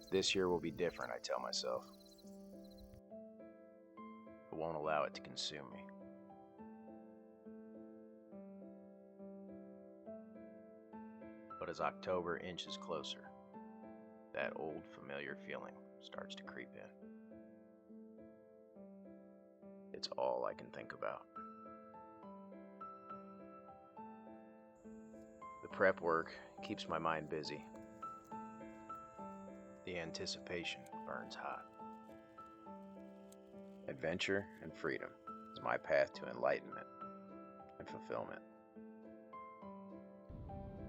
This year will be different, I tell myself. I won't allow it to consume me. But as October inches closer, that old familiar feeling starts to creep in. It's all I can think about. The prep work keeps my mind busy. The anticipation burns hot. Adventure and freedom is my path to enlightenment and fulfillment.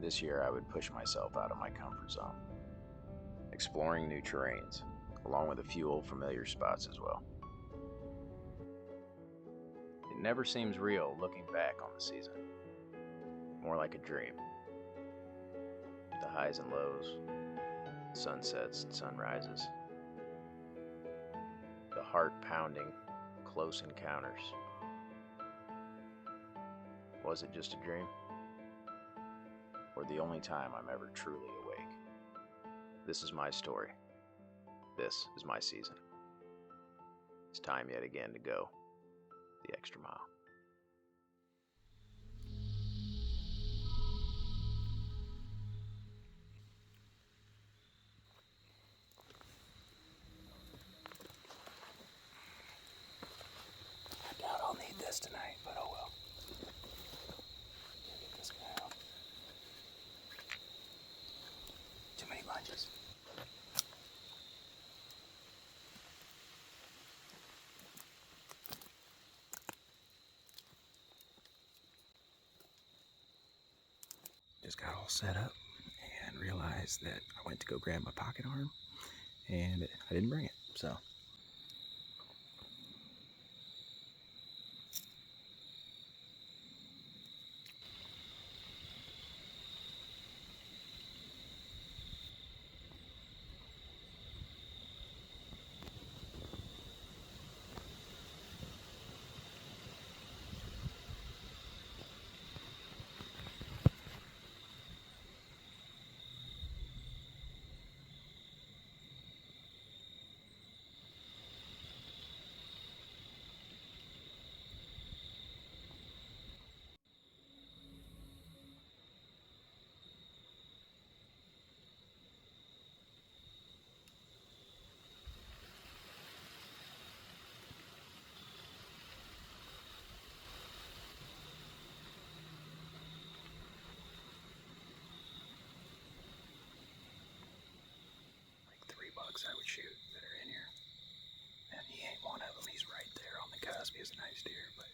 This year I would push myself out of my comfort zone, exploring new terrains, along with a few old familiar spots as well. It never seems real looking back on the season, more like a dream. The highs and lows, sunsets and sunrises, the heart-pounding, close encounters. Was it just a dream? Or the only time I'm ever truly awake? This is my story. This is my season. It's time yet again to go the extra mile. I doubt I'll need this tonight, but oh well. Gotta get this guy out. Too many lunges. Just got all set up and realized that I went to go grab my pocket arm and I didn't bring it, so. Bucks I would shoot that are in here. And he ain't one of them. He's right there on the cusp. He's a nice deer, but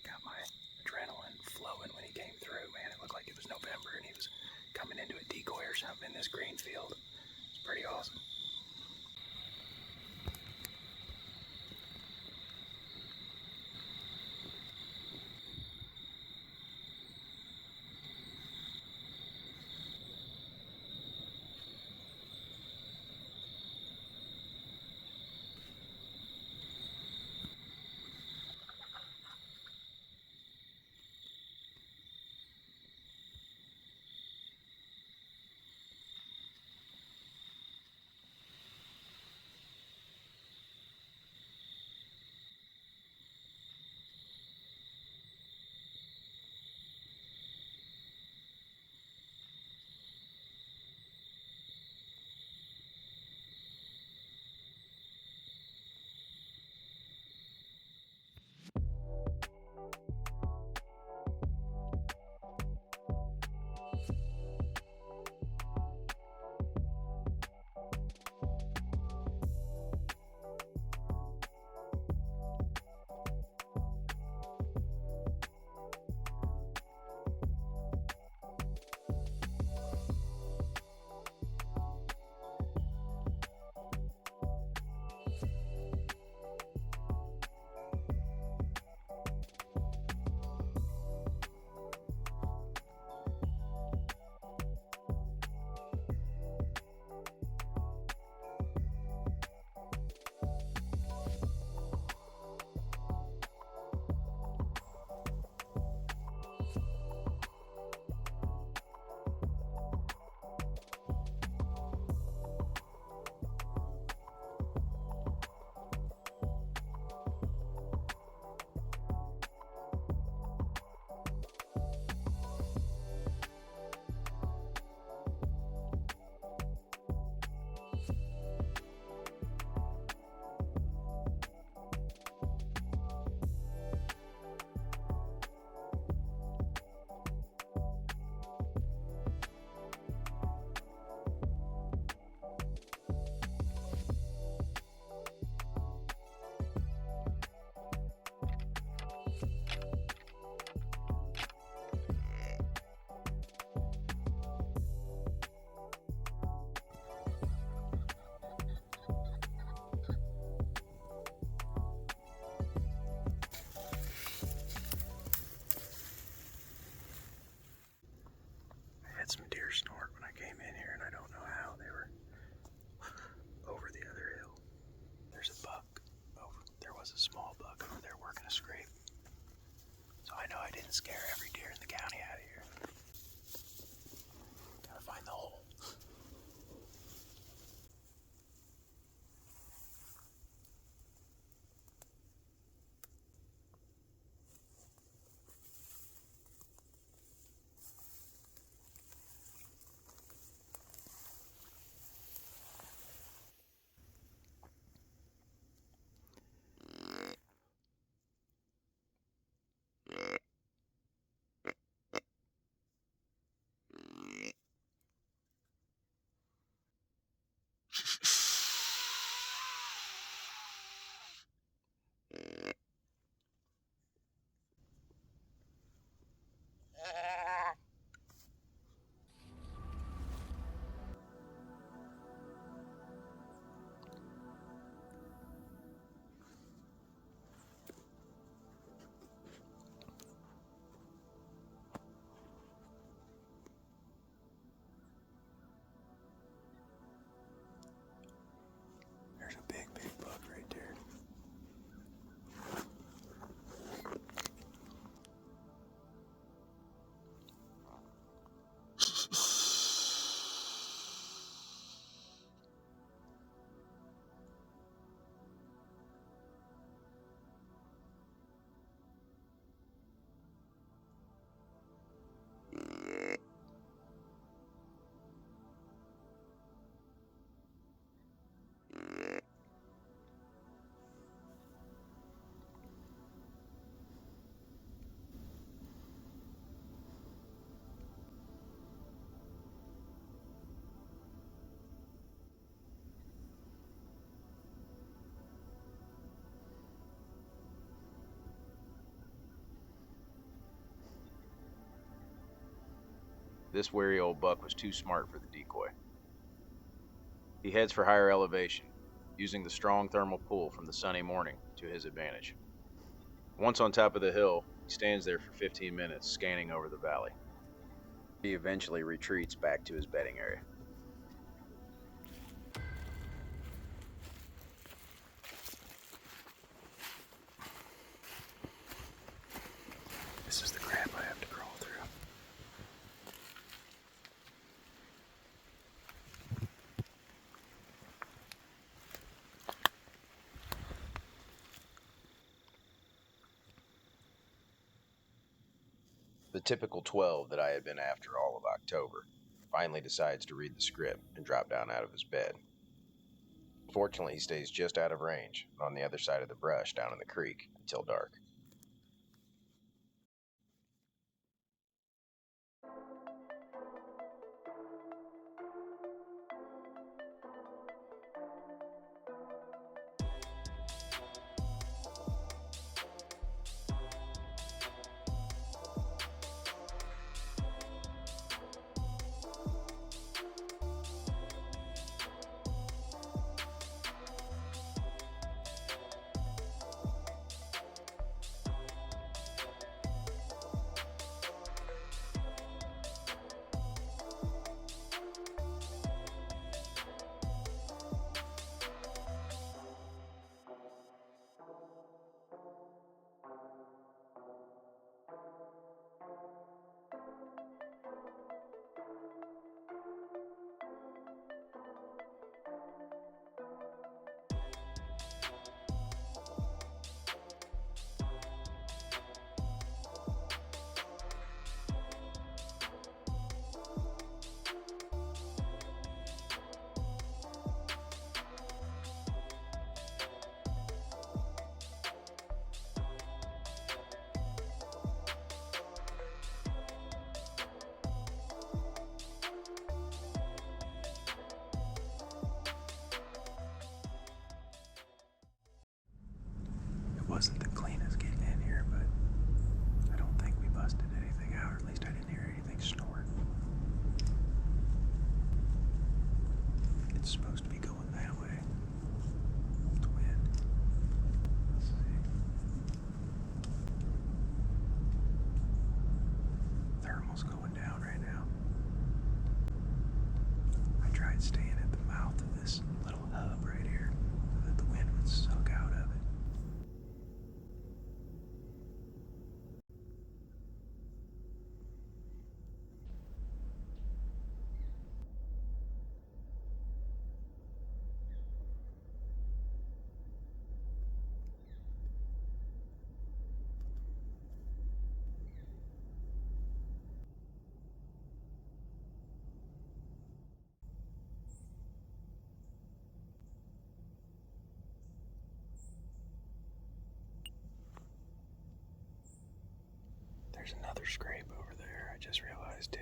got my adrenaline flowing when he came through, man. It looked like it was November and he was coming into a decoy or something in this green field. It's pretty awesome. had some deer snort when I came in here, and I don't know how they were over the other hill. There's a buck over. There was a small buck over there working a scrape. So I know I didn't scare every deer in the county out of here. Gotta find the hole. There's a big buck right there. This wary old buck was too smart for the decoy. He heads for higher elevation, using the strong thermal pull from the sunny morning to his advantage. Once on top of the hill, he stands there for 15 minutes, scanning over the valley. He eventually retreats back to his bedding area. This is the crap I have to crawl through. The typical 12 that I had been after all of October finally decides to read the script and drop down out of his bed. Fortunately, he stays just out of range and on the other side of the brush down in the creek until dark. There's another scrape over there, I just realized too.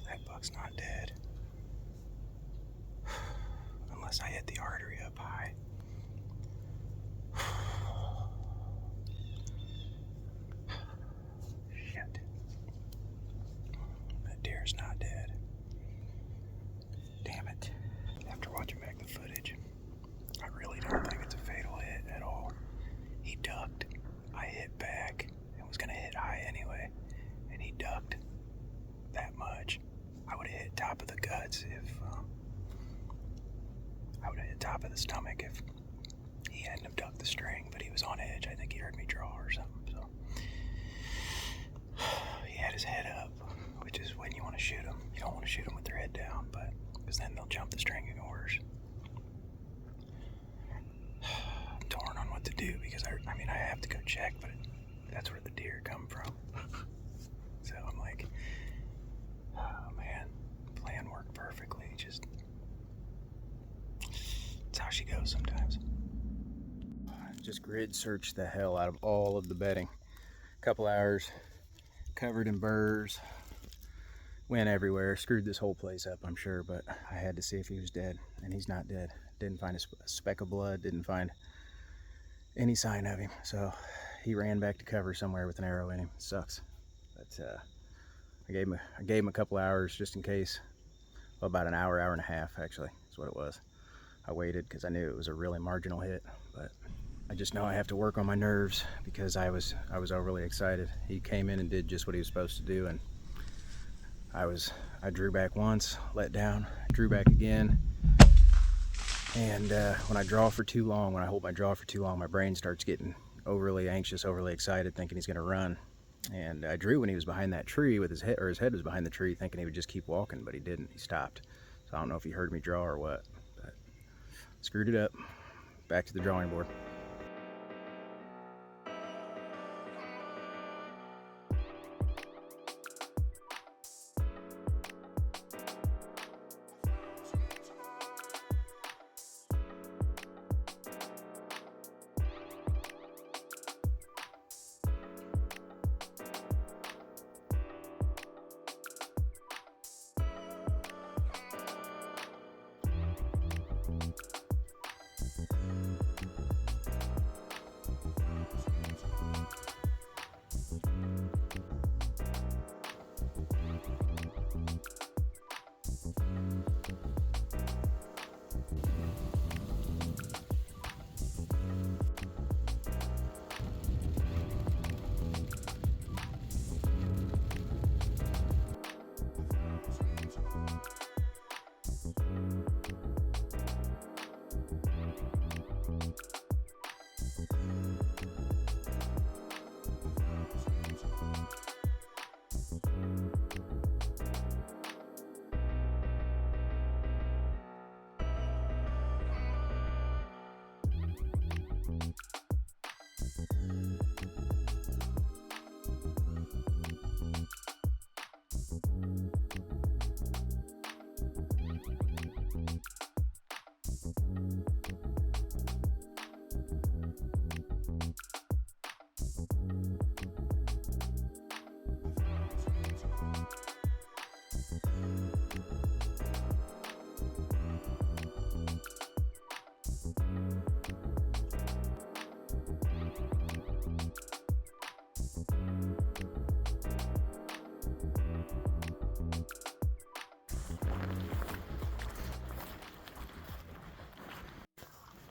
That buck's not dead. Unless I hit the artery up high. Shit. That deer's not dead. Damn it. After watching back the footage, I really don't think it's a fatal hit at all. He ducked. I hit back and was gonna hit high anyway. And he ducked that much. I would have hit top of the guts if I would have hit top of the stomach if he hadn't have ducked the string, but he was on edge. I think he heard me draw or something. So he had his head up, which is when you want to shoot them. You don't want to shoot them with their head down, but because then they'll jump the string even worse. I'm torn on what to do because I mean I have to go check, but that's where the deer come from. So I'm like, oh man, plan worked perfectly. It's how she goes sometimes. Just grid searched the hell out of all of the bedding. Couple hours, covered in burrs, went everywhere, screwed this whole place up, I'm sure, but I had to see if he was dead, and he's not dead. Didn't find a speck of blood, didn't find any sign of him, so he ran back to cover somewhere with an arrow in him. Sucks, but I gave him a couple hours just in case. Well, about an hour and a half actually is what it was. I waited because I knew it was a really marginal hit, but I just know I have to work on my nerves because I was overly excited. He came in and did just what he was supposed to do, and I drew back once, let down, drew back again, and when I draw for too long, when I hold my jaw for too long, my brain starts getting overly anxious, overly excited, thinking he's going to run. And I drew when he was behind that tree with his head, or his head was behind the tree, thinking he would just keep walking, but he didn't. He stopped. So I don't know if he heard me draw or what, but screwed it up. Back to the drawing board.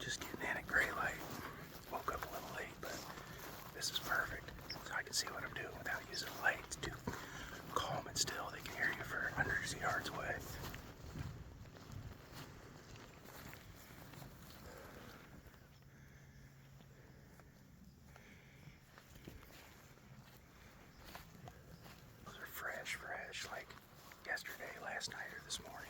Just getting in at gray light. Woke up a little late, but this is perfect. So I can see what I'm doing without using lights. Too calm and still. They can hear you for hundreds of yards away. Those are fresh, like yesterday, last night, or this morning.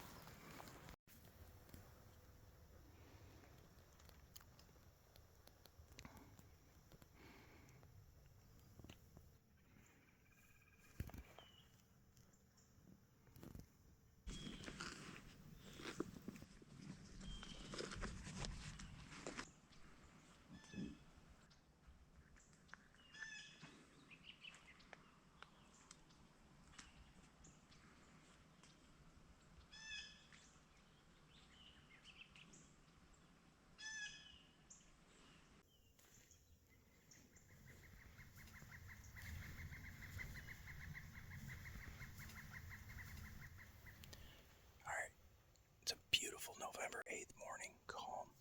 It's a beautiful November 8th morning, calm,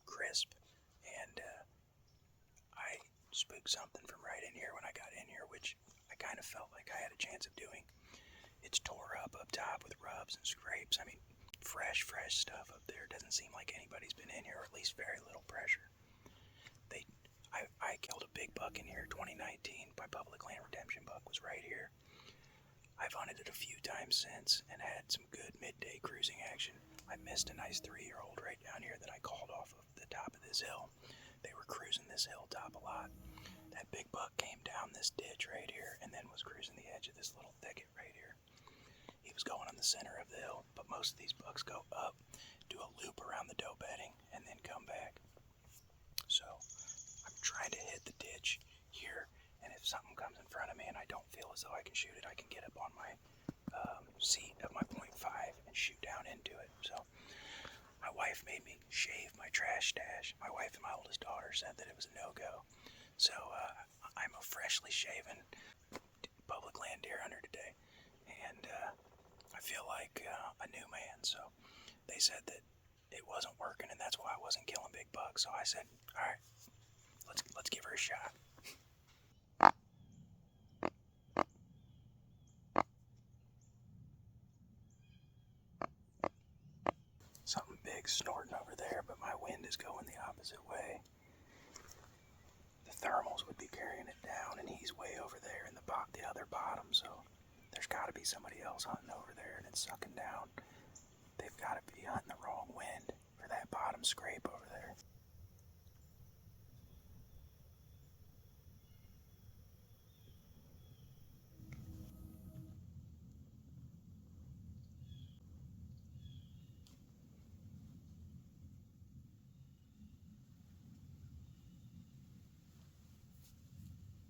crisp, and I spooked something from right in here when I got in here, which I kind of felt like I had a chance of doing. It's tore up top with rubs and scrapes. I mean, fresh stuff up there. Doesn't seem like anybody's been in here, or at least very little pressure. I killed a big buck in here, 2019. My public land redemption buck was right here. I've hunted it a few times since and had some good midday cruising action. I missed a nice 3-year-old right down here that I called off of the top of this hill. They were cruising this hilltop a lot. That big buck came down this ditch right here and then was cruising the edge of this little thicket right here. He was going on the center of the hill, but most of these bucks go up, do a loop around the doe bedding, and then come back. So I'm trying to hit the ditch here, and if something comes in front of me and I don't feel as though I can shoot it, I can get up on my seat of my .5 and shoot down into it. So my wife made me shave my trash stash. My wife and my oldest daughter said that it was a no-go. So I'm a freshly shaven public land deer hunter today, and I feel like a new man. So they said that it wasn't working, and that's why I wasn't killing big bucks. So I said, all right, let's give her a shot. Something big snorting over there, but my wind is going the opposite way. The thermals would be carrying it down, and he's way over there in the other bottom, so there's got to be somebody else hunting over there, and it's sucking down. They've got to be hunting the wrong wind for that bottom scrape over there.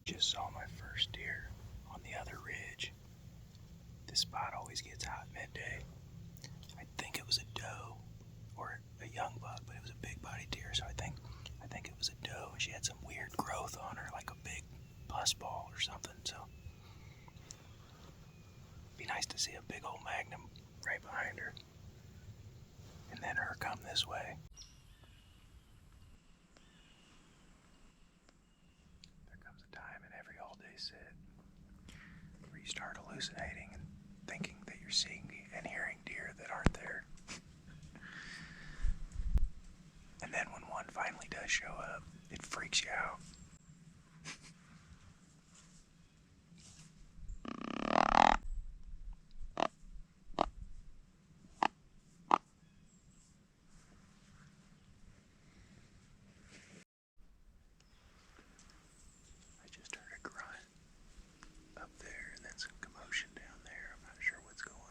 Just saw my first deer on the other ridge. This spot always gets hot midday. I think it was a doe or a young buck, but it was a big body deer, so I think it was a doe. She had some weird growth on her, like a big pus ball or something, so be nice to see a big old magnum right behind her. And then her come this way. There comes a time in every all-day sit where you start hallucinating and thinking that you're seeing and hearing deer that aren't there. And then when one finally does show up, it freaks you out. I just heard a grunt up there and then some commotion down there. I'm not sure what's going on.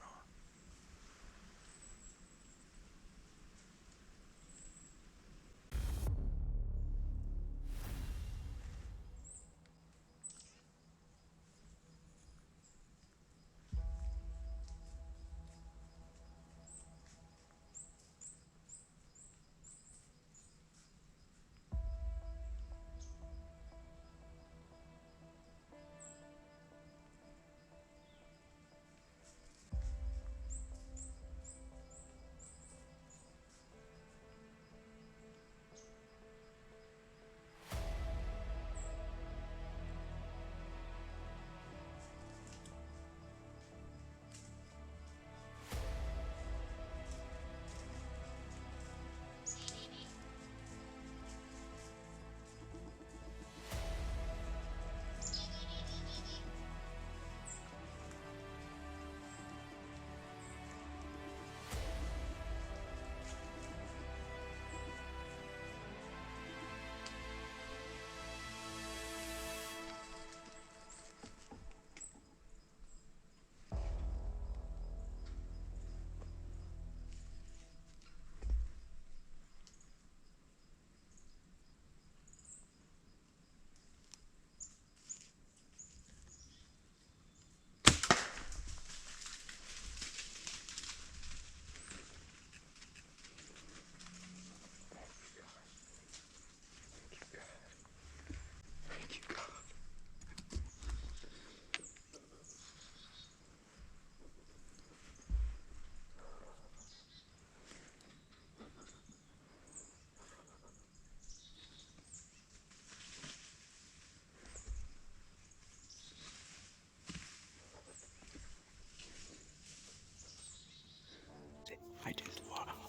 I just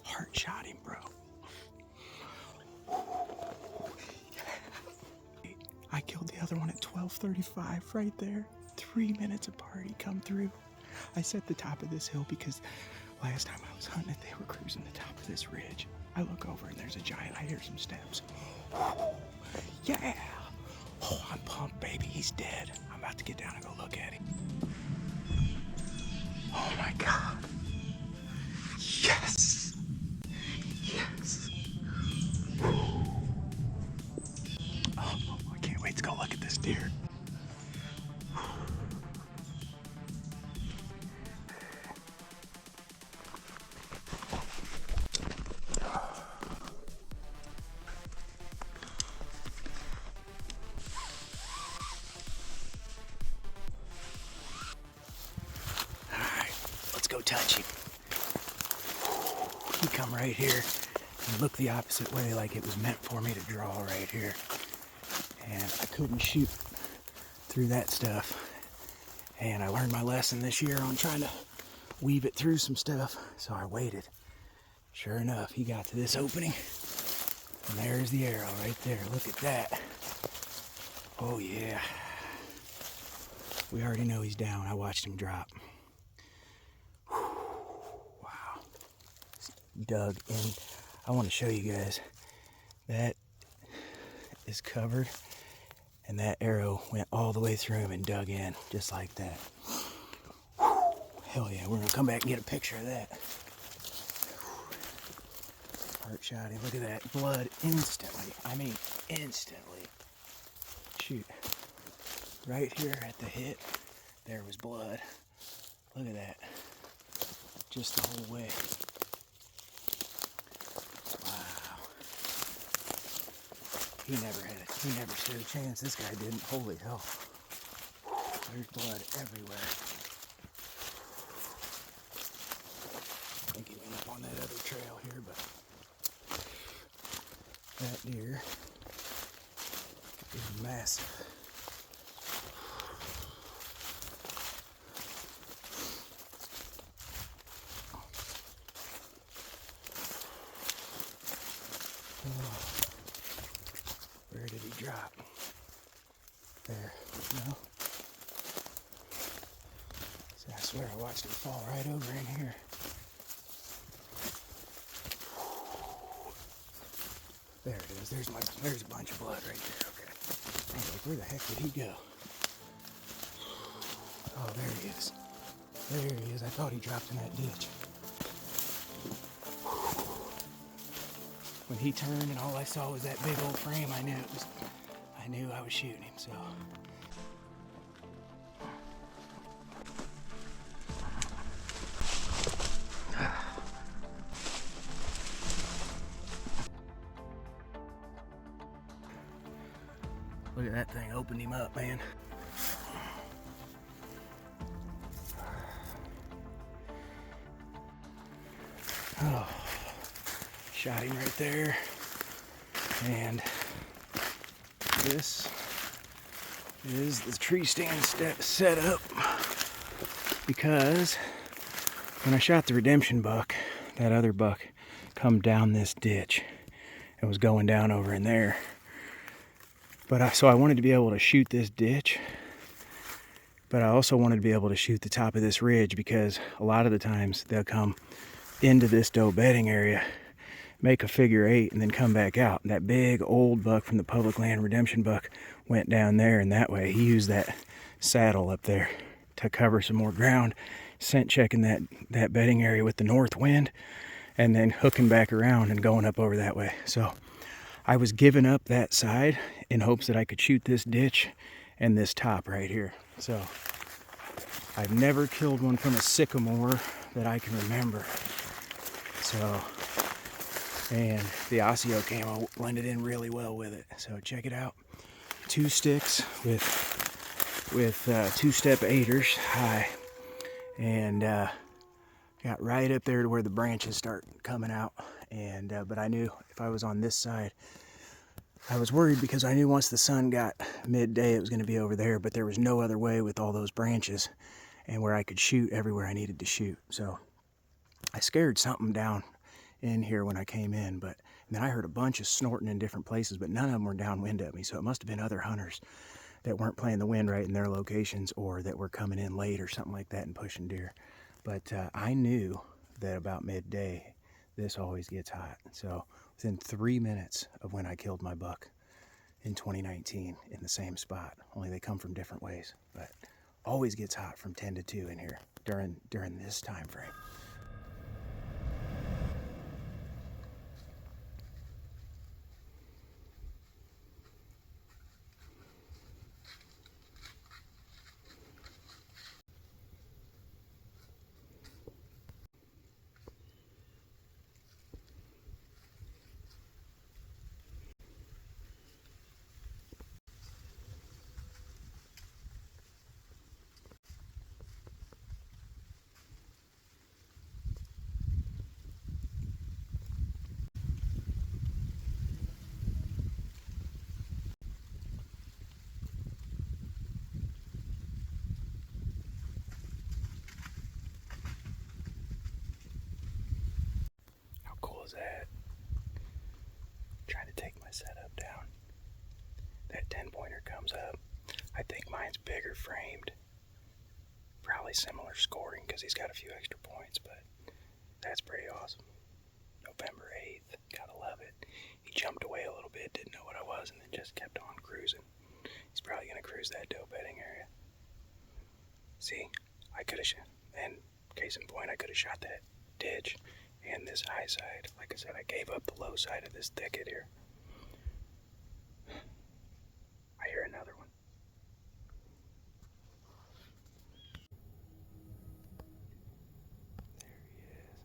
heart shot him, bro. I killed the other one at 12:35 right there. 3 minutes apart, he come through. I set the top of this hill because last time I was hunting it, they were cruising the top of this ridge. I look over and there's a giant. I hear some steps. Yeah! Oh, I'm pumped, baby. He's dead. I'm about to get down and go look at him. Oh my God. Yes! Yes! Oh, I can't wait to go look at this deer. Go touch him. He come right here and look the opposite way, like it was meant for me to draw right here. And I couldn't shoot through that stuff. And I learned my lesson this year on trying to weave it through some stuff. So I waited. Sure enough, he got to this opening. And there's the arrow right there. Look at that. Oh yeah. We already know he's down. I watched him drop. Wow. Dug in. I want to show you guys. That is covered, and that arrow went all the way through him and dug in, just like that. Hell yeah, we're gonna come back and get a picture of that. Heart shot him. Look at that. Blood instantly. I mean, instantly. Shoot. Right here at the hit, there was blood. Look at that. Just the whole way. Wow. He never stood a chance. This guy didn't. Holy hell. There's blood everywhere. I think he went up on that other trail here, but that deer is massive. Where did he drop? There, no. See, I swear I watched him fall right over in here. There it is. There's a bunch of blood right there. Okay. I was like, where the heck did he go? Oh, there he is. There he is. I thought he dropped in that ditch. When he turned and all I saw was that big old frame, I knew I was shooting him, so. Look at that thing, opened him up, man. Oh, shot him right there. And this is the tree stand set up because when I shot the redemption buck, that other buck come down this ditch and was going down over in there. But so I wanted to be able to shoot this ditch, but I also wanted to be able to shoot the top of this ridge because a lot of the times they'll come into this doe bedding area, make a figure 8, and then come back out. And that big old buck from the public land redemption buck went down there, and that way he used that saddle up there to cover some more ground, scent checking that bedding area with the north wind, and then hooking back around and going up over that way. So I was giving up that side in hopes that I could shoot this ditch and this top right here. So I've never killed one from a sycamore that I can remember. So, and the Osseo camo blended in really well with it. So check it out. 2 sticks with 2-step 8ers high, and got right up there to where the branches start coming out. And but I knew if I was on this side, I was worried because I knew once the sun got midday it was going to be over there, but there was no other way with all those branches and where I could shoot everywhere I needed to shoot. So I scared something down in here when I came in, but then I heard a bunch of snorting in different places, but none of them were downwind at me. So it must have been other hunters that weren't playing the wind right in their locations, or that were coming in late or something like that and pushing deer. But I knew that about midday, this always gets hot. So within 3 minutes of when I killed my buck in 2019 in the same spot, only they come from different ways, but always gets hot from 10 to 2 in here during this time frame. How cool is that? Trying to take my setup down. That 10-pointer comes up. I think mine's bigger framed. Probably similar scoring because he's got a few extra points, but that's pretty awesome. November 8th, gotta love it. He jumped away a little bit, didn't know what I was, and then just kept on cruising. He's probably gonna cruise that doe bedding area. See, I could have, and case in point, I could have shot that ditch and this high side. Like I said, I gave up the low side of this thicket here. I hear another one. There he is.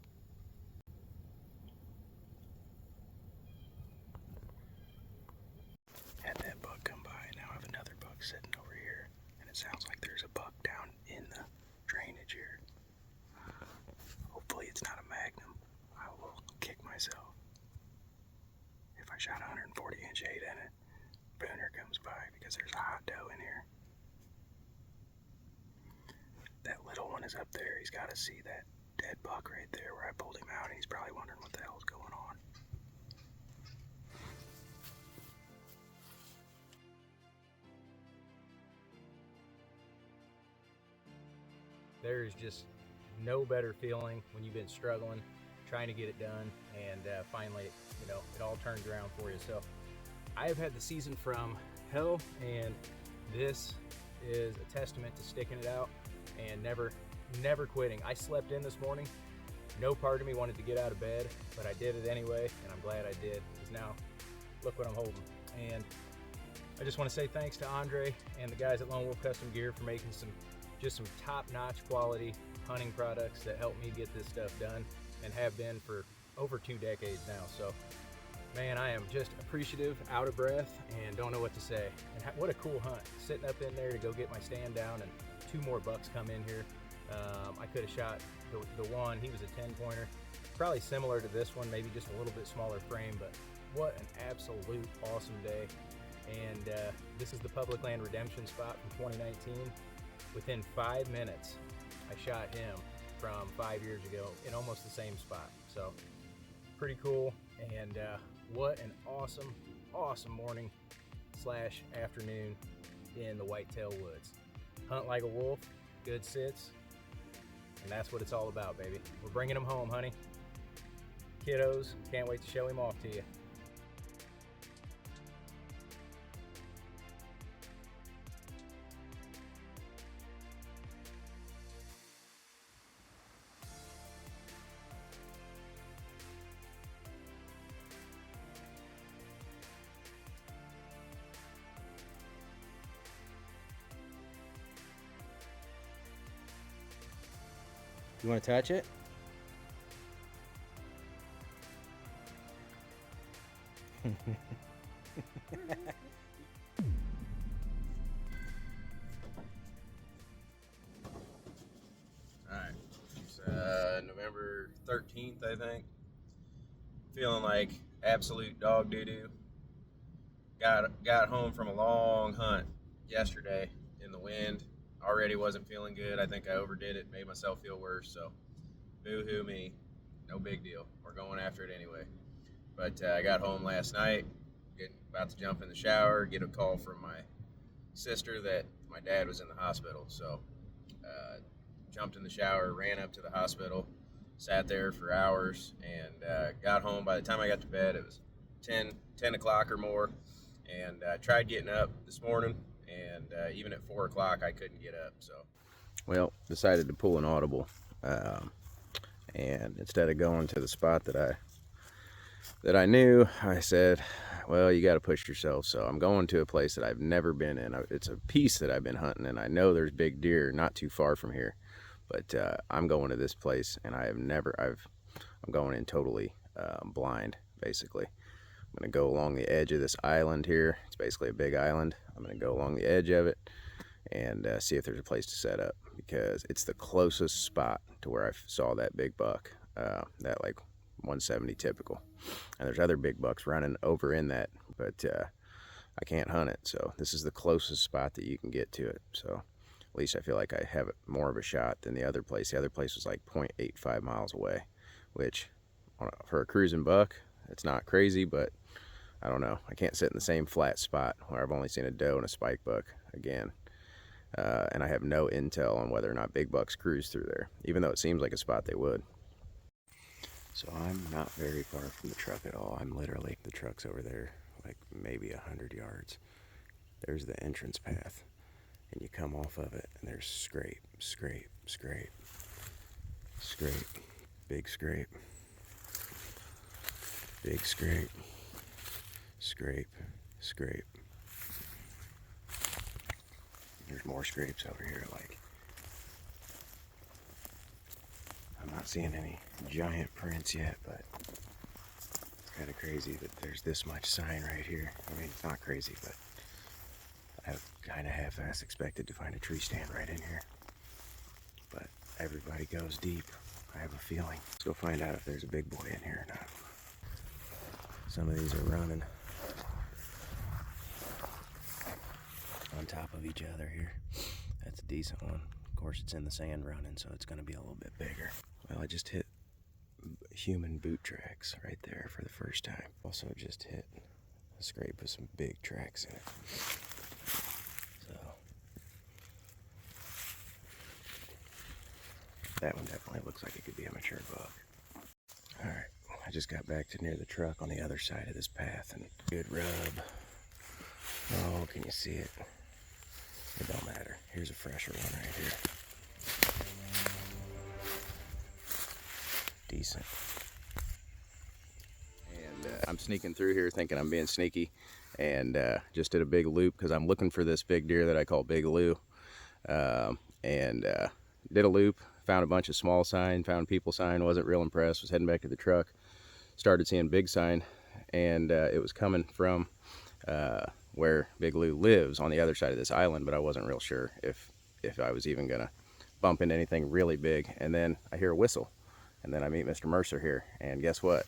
Had that buck come by, and now I have another buck sitting over here, and it sounds like there's a buck down in the drainage here. Hopefully it's not a Magnum. I will kick myself if I shot 140-inch 8 in it. Booner comes by because there's a hot doe in here. That little one is up there. He's got to see that dead buck right there where I pulled him out, and he's probably wondering what the hell's going on. There's just no better feeling when you've been struggling, trying to get it done, and finally, it all turns around for you. So I have had the season from hell, and this is a testament to sticking it out and never quitting. I slept in this morning. No part of me wanted to get out of bed, but I did it anyway, and I'm glad I did, because now look what I'm holding. And I just want to say thanks to Andre and the guys at Lone Wolf Custom Gear for making some top-notch quality hunting products that help me get this stuff done, and have been for over 2 decades now. So man, I am just appreciative, out of breath, and don't know what to say. And what a cool hunt, sitting up in there to go get my stand down, and 2 more bucks come in here. I could have shot the one. He was a 10-pointer, probably similar to this one, maybe just a little bit smaller frame, but what an absolute awesome day. And this is the public land redemption spot from 2019. Within 5 minutes, I shot him from 5 years ago in almost the same spot. So pretty cool. And what an awesome morning / afternoon in the whitetail woods. Hunt like a wolf, good sits, and that's what it's all about, baby. We're bringing him home, honey. Kiddos, can't wait to show him off to you. You want to touch it? Alright, it's November 13th, I think. Feeling like absolute dog doo-doo. Got home from a long hunt yesterday in the wind. Already wasn't feeling good. I think I overdid it, made myself feel worse, so boo-hoo me. No big deal. We're going after it anyway. But I got home last night, about to jump in the shower, get a call from my sister that my dad was in the hospital. So jumped in the shower, ran up to the hospital, sat there for hours, and got home. By the time I got to bed, it was 10 o'clock or more, and tried getting up this morning, and even at 4 o'clock I couldn't get up. So well, decided to pull an audible, and instead of going to the spot that I knew, I said, well, you got to push yourself. So I'm going to a place that I've never been in. It's a piece that I've been hunting, and I know there's big deer not too far from here, but I'm going to this place, and I'm going in totally blind, basically. I'm going to go along the edge of this island here. It's basically a big island. I'm going to go along the edge of it and see if there's a place to set up, because it's the closest spot to where I saw that big buck, that like 170 typical. And there's other big bucks running over in that, but I can't hunt it. So this is the closest spot that you can get to it. So at least I feel like I have more of a shot than the other place. The other place was like 0.85 miles away, which for a cruising buck, it's not crazy, but I don't know. I can't sit in the same flat spot where I've only seen a doe and a spike buck again. And I have no intel on whether or not big bucks cruise through there, even though it seems like a spot they would. So I'm not very far from the truck at all. I'm literally, the truck's over there, like maybe 100 yards. There's the entrance path, and you come off of it, and there's scrape, scrape, scrape, scrape, big scrape, big scrape, scrape, scrape. There's more scrapes over here, like, I'm not seeing any giant prints yet, but it's kind of crazy that there's this much sign right here. I mean, it's not crazy, but I kind of half-ass expected to find a tree stand right in here. But everybody goes deep, I have a feeling. Let's go find out if there's a big boy in here or not. Some of these are running on top of each other here. That's a decent one. Of course, it's in the sand running, so it's going to be a little bit bigger. Well, I just hit human boot tracks right there for the first time. Also just hit a scrape with some big tracks in it. So that one definitely looks like it could be a mature buck. All right, I just got back to near the truck on the other side of this path, and good rub. Oh, can you see it? It don't matter. Here's a fresher one right here. Decent. And I'm sneaking through here thinking I'm being sneaky, and just did a big loop because I'm looking for this big deer that I call Big Lou. Did a loop, found a bunch of small sign, found people sign, wasn't real impressed, was heading back to the truck, started seeing big sign, and it was coming from where Big Lou lives on the other side of this island, but I wasn't real sure if I was even gonna bump into anything really big. And then I hear a whistle, and then I meet Mr. Mercer here, and guess what?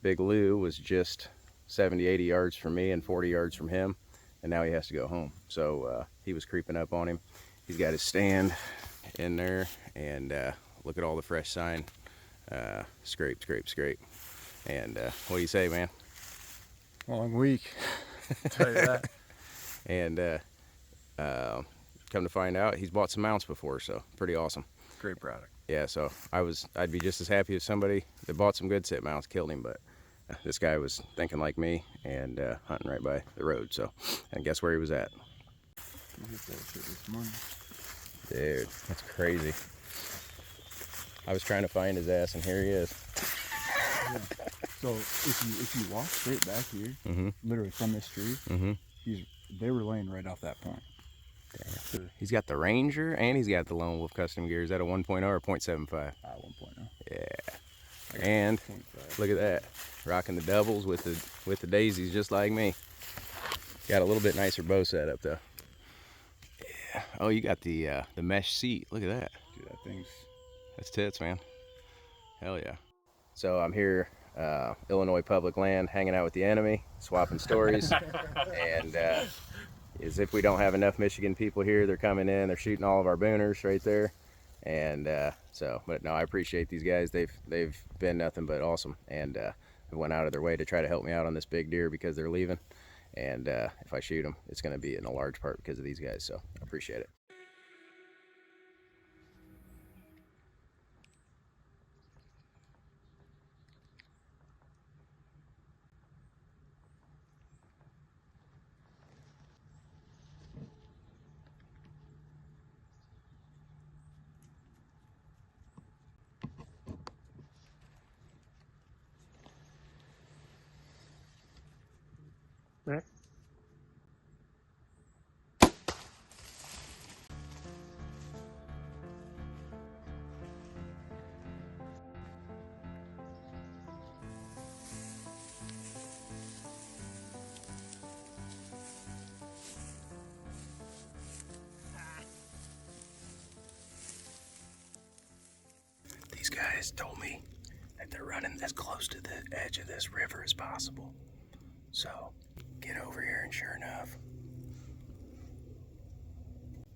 Big Lou was just 70, 80 yards from me and 40 yards from him, and now he has to go home. So he was creeping up on him. He's got his stand in there, and look at all the fresh sign. Scrape, scrape, scrape. And what do you say, man? Long week. I'll tell you that. And come to find out, he's bought some mounts before, so pretty awesome. Great product. Yeah, so I'd be just as happy if somebody that bought some good sit mounts killed him, but this guy was thinking like me and hunting right by the road. So, and guess where he was at? You hit that shit this morning. Dude, that's crazy. I was trying to find his ass, and here he is. Yeah. So if you walk straight back here, literally from this tree, they were laying right off that point. Damn. He's got the Ranger and he's got the Lone Wolf custom gear. Is that a 1.0 or 0.75? 1.0. Yeah. And 0.5. look at that, rocking the doubles with the daisies just like me. Got a little bit nicer bow setup though. Yeah. Oh, you got the mesh seat. Look at that. Dude, that thing's... That's tits, man. Hell yeah. So I'm here, Illinois public land, hanging out with the enemy, swapping stories, and as if we don't have enough Michigan people here, they're coming in, they're shooting all of our booners right there, and but no, I appreciate these guys. They've been nothing but awesome, and they went out of their way to try to help me out on this big deer because they're leaving, and if I shoot them, it's going to be in a large part because of these guys. So I appreciate it. Right. These guys told me that they're running as close to the edge of this river as possible. So, get over here, and sure enough,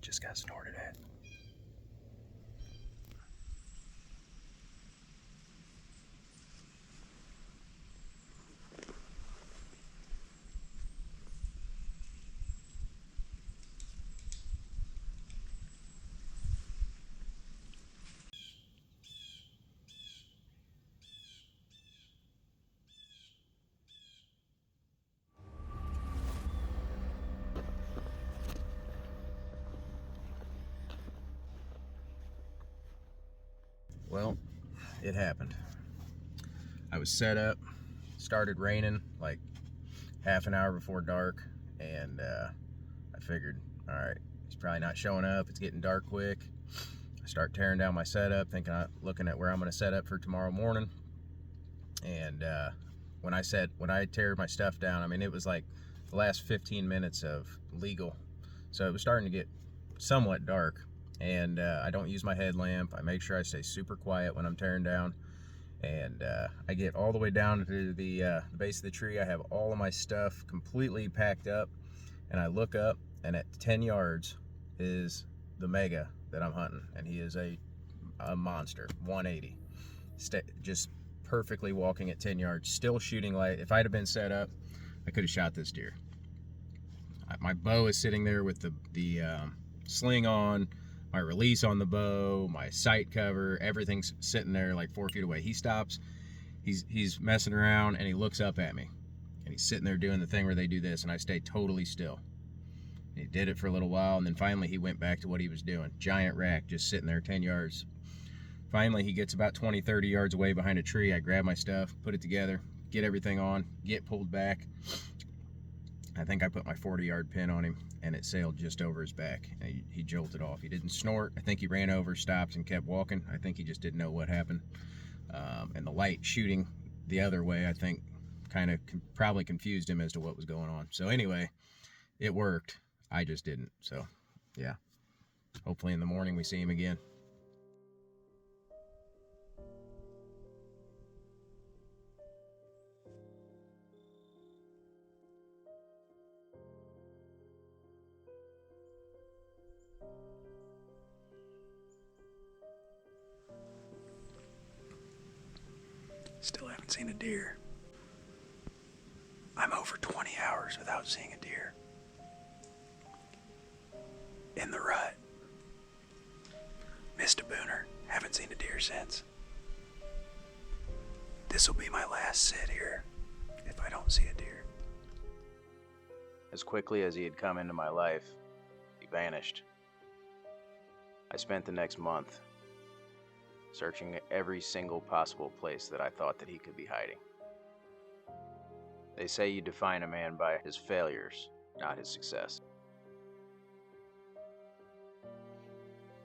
just got snorted at. Well, it happened. I was set up, started raining like half an hour before dark, and I figured, all right, he's probably not showing up. It's getting dark quick. I start tearing down my setup, looking at where I'm going to set up for tomorrow morning. And when I tear my stuff down, I mean, it was like the last 15 minutes of legal, so it was starting to get somewhat dark. And I don't use my headlamp. I make sure I stay super quiet when I'm tearing down. And I get all the way down to the base of the tree. I have all of my stuff completely packed up, and I look up, and at 10 yards is the mega that I'm hunting, and he is a monster, 180, just perfectly walking at 10 yards, still shooting light. If I'd have been set up, I could have shot this deer. My bow is sitting there with the sling on, my release on the bow, my sight cover, everything's sitting there like 4 feet away. He stops, he's messing around, and he looks up at me, and he's sitting there doing the thing where they do this, and I stay totally still. He did it for a little while, and then finally he went back to what he was doing. Giant rack just sitting there 10 yards. Finally he gets about 20-30 yards away behind a tree. I grab my stuff, put it together, get everything on, get pulled back. I think I put my 40-yard pin on him, and it sailed just over his back, and he jolted off. He didn't snort. I think he ran over, stopped, and kept walking. I think he just didn't know what happened. And the light shooting the other way, I think, kind of probably confused him as to what was going on. So anyway, it worked. I just didn't. So yeah, hopefully in the morning we see him again. Still haven't seen a deer. I'm over 20 hours without seeing a deer. In the rut. Missed a booner. Haven't seen a deer since. This will be my last sit here if I don't see a deer. As quickly as he had come into my life, he vanished. I spent the next month searching every single possible place that I thought that he could be hiding. They say you define a man by his failures, not his success.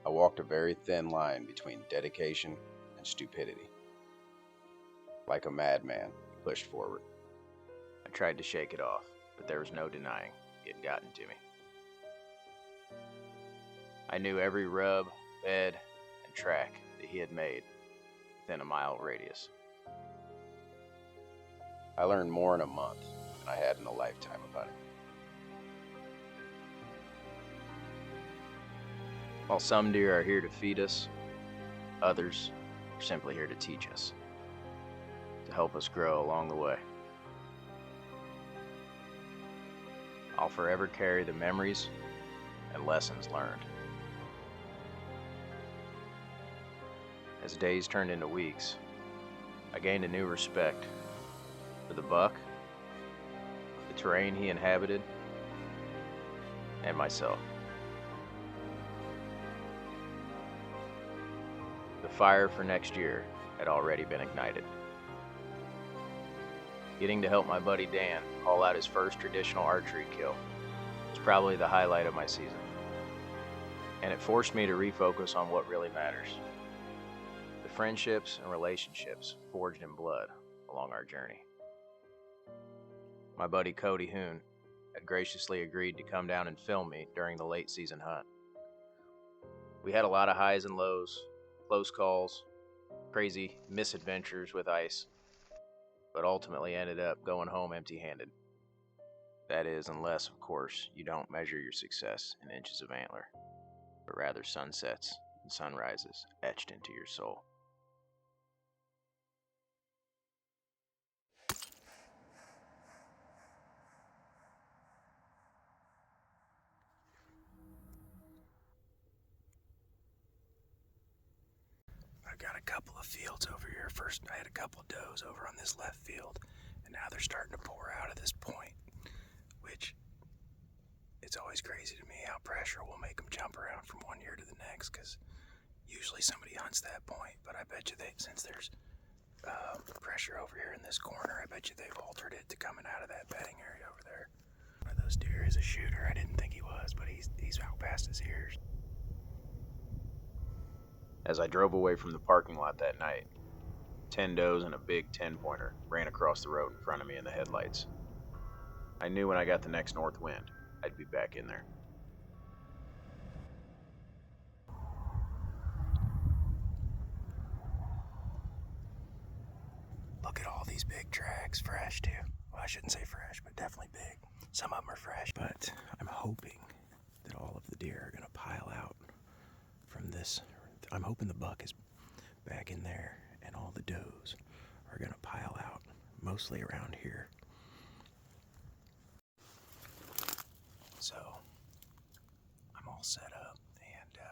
I walked a very thin line between dedication and stupidity. Like a madman, he pushed forward. I tried to shake it off, but there was no denying he had gotten to me. I knew every rub, bed, and track that he had made within a mile radius. I learned more in a month than I had in a lifetime of hunting. While some deer are here to feed us, others are simply here to teach us, to help us grow along the way. I'll forever carry the memories and lessons learned. As days turned into weeks, I gained a new respect for the buck, the terrain he inhabited, and myself. The fire for next year had already been ignited. Getting to help my buddy Dan haul out his first traditional archery kill was probably the highlight of my season. And it forced me to refocus on what really matters. The friendships and relationships forged in blood along our journey. My buddy Cody Hoon had graciously agreed to come down and film me during the late season hunt. We had a lot of highs and lows, close calls, crazy misadventures with ice, but ultimately ended up going home empty-handed. That is, unless, of course, you don't measure your success in inches of antler, but rather sunsets and sunrises etched into your soul. I've got a couple of fields over here. First, I had a couple of does over on this left field, and now they're starting to pour out of this point, which it's always crazy to me how pressure will make them jump around from one year to the next, because Usually somebody hunts that point, but I bet you since there's pressure over here in this corner, I bet you they've altered it to coming out of that bedding area over there. One of those deer is a shooter. I didn't think he was, but he's out past his ears. As I drove away from the parking lot that night, 10 does and a big 10-pointer ran across the road in front of me in the headlights. I knew when I got the next north wind, I'd be back in there. Look at all these big tracks, fresh too. Well, I shouldn't say fresh, but definitely big. Some of them are fresh, but I'm hoping that all of the deer are gonna pile out from this. I'm hoping the buck is back in there and all the does are gonna pile out, mostly around here. So I'm all set up and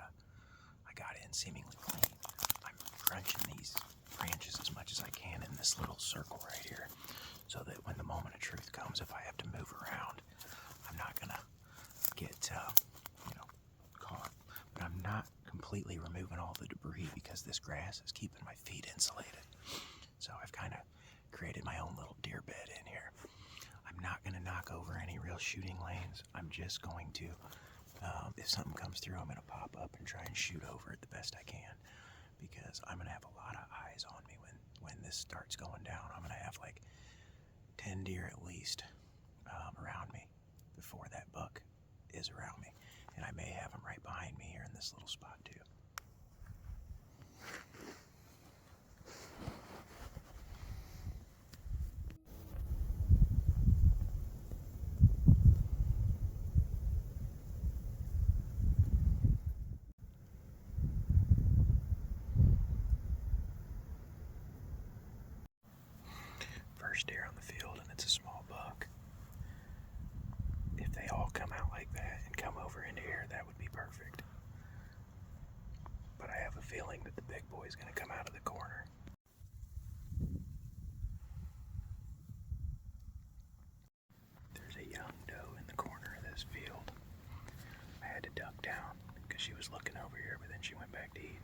I got in seemingly clean. I'm crunching these branches as much as I can in this little circle right here so that when the moment of truth comes, if I have to move around, I'm not gonna get caught. But I'm not completely removing all the debris because this grass is keeping my feet insulated. So I've kind of created my own little deer bed in here. I'm not going to knock over any real shooting lanes. I'm just going to, if something comes through, I'm going to pop up and try and shoot over it the best I can, because I'm going to have a lot of eyes on me when this starts going down. I'm going to have like 10 deer at least around me before that buck is around me. And I may have them right behind me here in this little spot too. First deer on the field, and it's a small buck. If they all come out like that and come over into here, that would be perfect. But I have a feeling that the big boy's gonna come out of the corner. There's a young doe in the corner of this field. I had to duck down because she was looking over here, but then she went back to eating.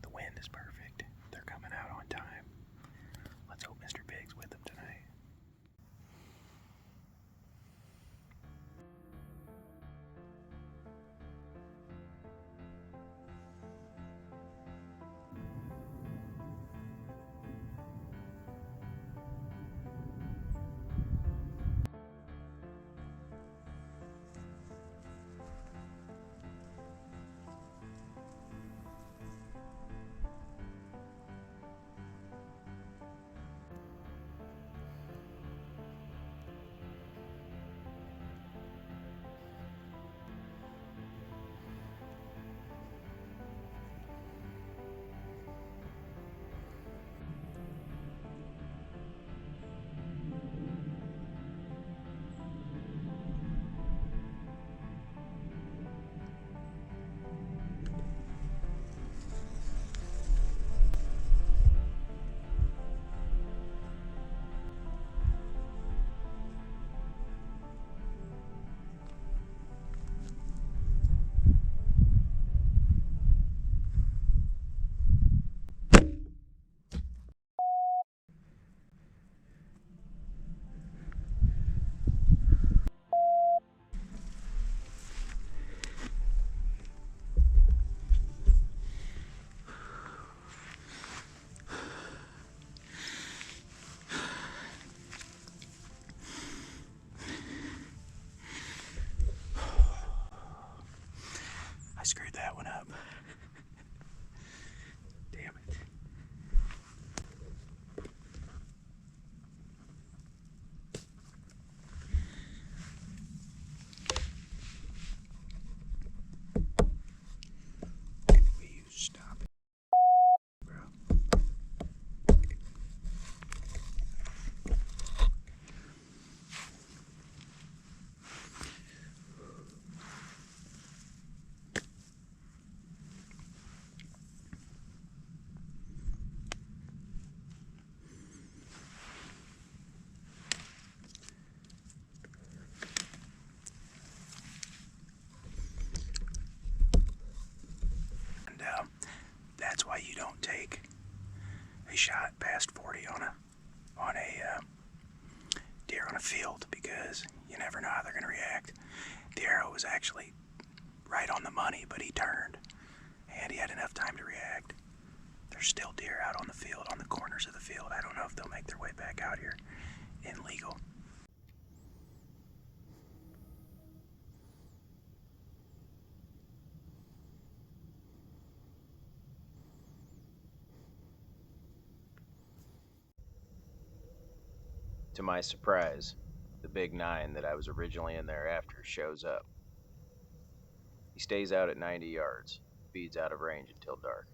The wind is perfect. They're coming out on time. Let's hope Mr. Big's with them tonight. shot past 40 on a deer on a field, because you never know how they're going to react. The arrow was actually right on the money, but he turned, and he had enough time to react. There's still deer out on the field, on the corners of the field. I don't know if they'll make their way back out here in legal. To my surprise, the big 9 that I was originally in there after shows up. He stays out at 90 yards, feeds out of range until dark.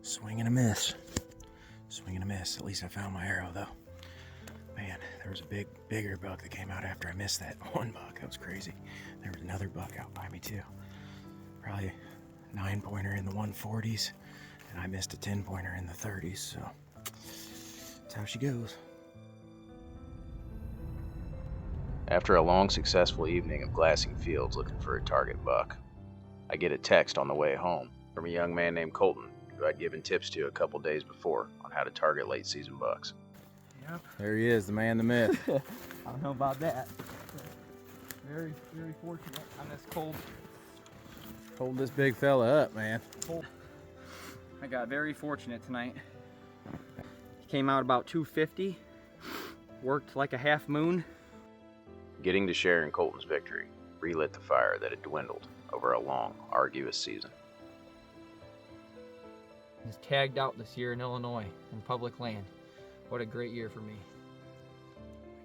Swing and a miss. Swing and a miss. At least I found my arrow, though. Man, there was a bigger buck that came out after I missed that one buck. That was crazy. There was another buck out by me, too. Probably 9-pointer in the 140s, and I missed a 10-pointer in the 30s, so that's how she goes. After a long, successful evening of glassing fields looking for a target buck, I get a text on the way home from a young man named Colton, who I'd given tips to a couple days before on how to target late-season bucks. Yep. There he is, the man, the myth. I don't know about that. Very, very fortunate on this cold. Hold this big fella up, man. I got very fortunate tonight. Came out about 250, worked like a half moon. Getting to share in Colton's victory relit the fire that had dwindled over a long, arduous season. Was tagged out this year in Illinois in public land. What a great year for me.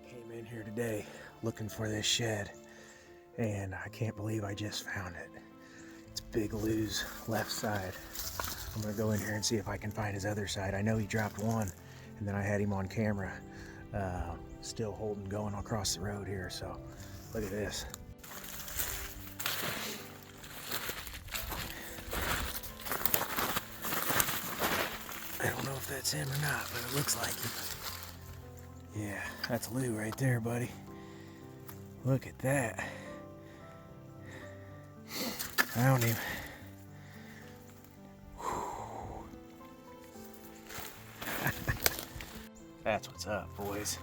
I came in here today looking for this shed, and I can't believe I just found it. It's Big Lou's left side. I'm gonna go in here and see if I can find his other side. I know he dropped one, and then I had him on camera, still holding, going across the road here, so look at this. I don't know if that's him or not, but it looks like it. Yeah, that's Lou right there, buddy. Look at that. I don't even... That's what's up, boys.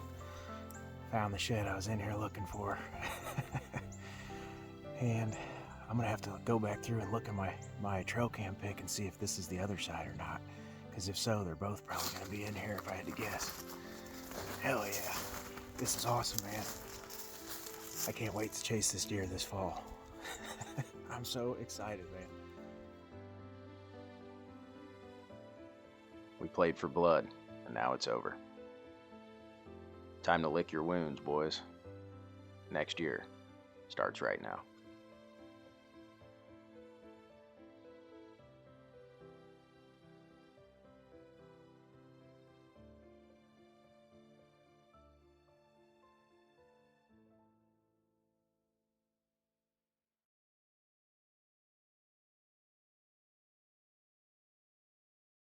Found the shed I was in here looking for. And I'm gonna have to go back through and look at my trail cam pic and see if this is the other side or not. Because if so, they're both probably gonna be in here if I had to guess. Hell yeah. This is awesome, man. I can't wait to chase this deer this fall. I'm so excited, man. We played for blood, and now it's over. Time to lick your wounds, boys. Next year starts right now.